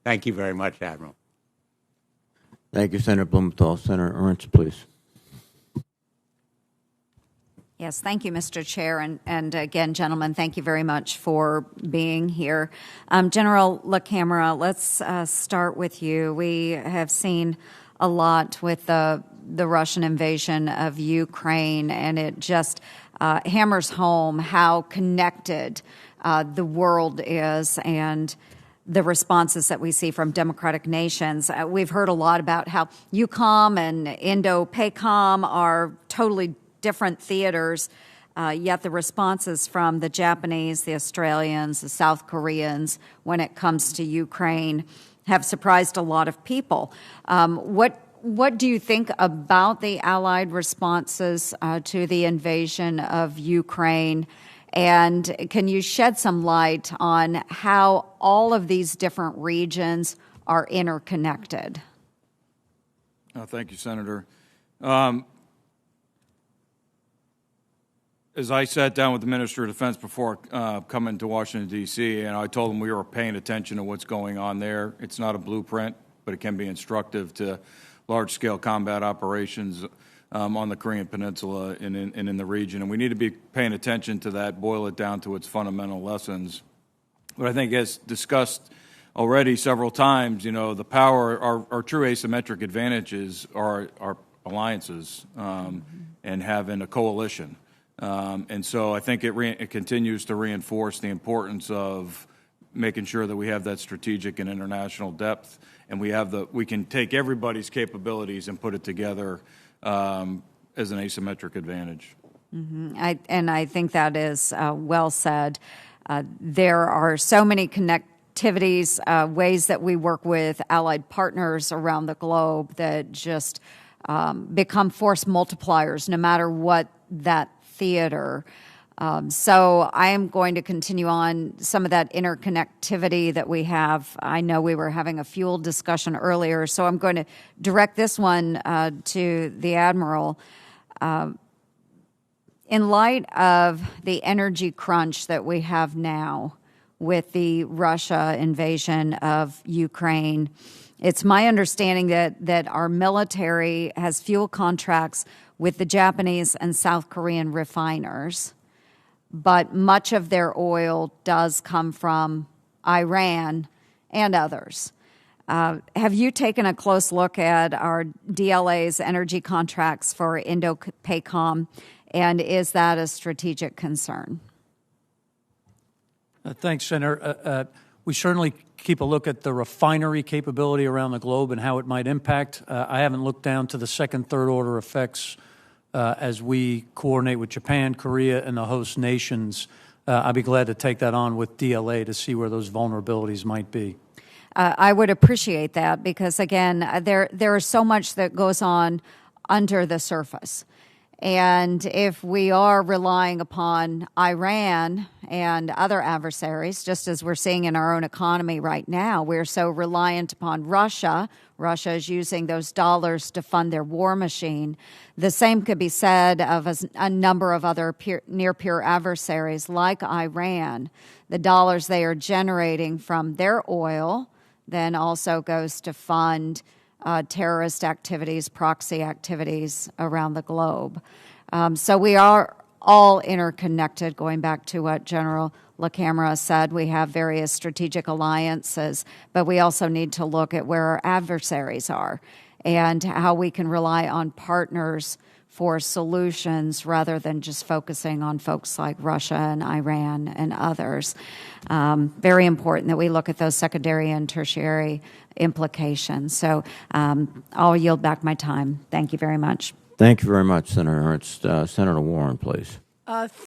Thank you very much, Admiral. Thank you, Senator Blumenthal. Senator Ernst, please. Yes, thank you, Mr. Chair. And again, gentlemen, thank you very much for being here. General LaCamera, let's start with you. We have seen a lot with the Russian invasion of Ukraine, and it just hammers home how connected the world is and the responses that we see from democratic nations. We've heard a lot about how EUCOM and Indo-PACOM are totally different theaters, yet the responses from the Japanese, the Australians, the South Koreans when it comes to Ukraine have surprised a lot of people. What do you think about the Allied responses to the invasion of Ukraine? And can you shed some light on how all of these different regions are interconnected? Thank you, Senator. As I sat down with the Minister of Defense before coming to Washington, D.C., and I told him we were paying attention to what's going on there. It's not a blueprint, but it can be instructive to large-scale combat operations on the Korean Peninsula and in the region. And we need to be paying attention to that, boil it down to its fundamental lessons. But I think, as discussed already several times, you know, the power, our true asymmetric advantages are alliances and having a coalition. And so I think it continues to reinforce the importance of making sure that we have that strategic and international depth, and we can take everybody's capabilities and put it together as an asymmetric advantage. Mm-hmm. I think that is well said. There are so many connectivities, ways that we work with allied partners around the globe that just become force multipliers no matter what that theater. So I am going to continue on some of that interconnectivity that we have. I know we were having a fuel discussion earlier, so I'm going to direct this one to the Admiral. In light of the energy crunch that we have now with the Russia invasion of Ukraine, it's my understanding that our military has fuel contracts with the Japanese and South Korean refiners, but much of their oil does come from Iran and others. Have you taken a close look at our DLA's energy contracts for Indo-PACOM, and is that a strategic concern? Thanks, Senator. We certainly keep a look at the refinery capability around the globe and how it might impact. I haven't looked down to the second, third order effects as we coordinate with Japan, Korea, and the host nations. I'd be glad to take that on with DLA to see where those vulnerabilities might be. I would appreciate that because, again, there is so much that goes on under the surface. And if we are relying upon Iran and other adversaries, just as we're seeing in our own economy right now, we're so reliant upon Russia. Russia is using those dollars to fund their war machine. The same could be said of a number of other near-peer adversaries like Iran. The dollars they are generating from their oil then also goes to fund terrorist activities, proxy activities around the globe. So we are all interconnected, going back to what General LaCamera said. We have various strategic alliances, but we also need to look at where our adversaries are and how we can rely on partners for solutions rather than just focusing on folks like Russia and Iran and others. Very important that we look at those secondary and tertiary implications. So I'll yield back my time. Thank you very much. Thank you very much, Senator Ernst. Senator Warren, please.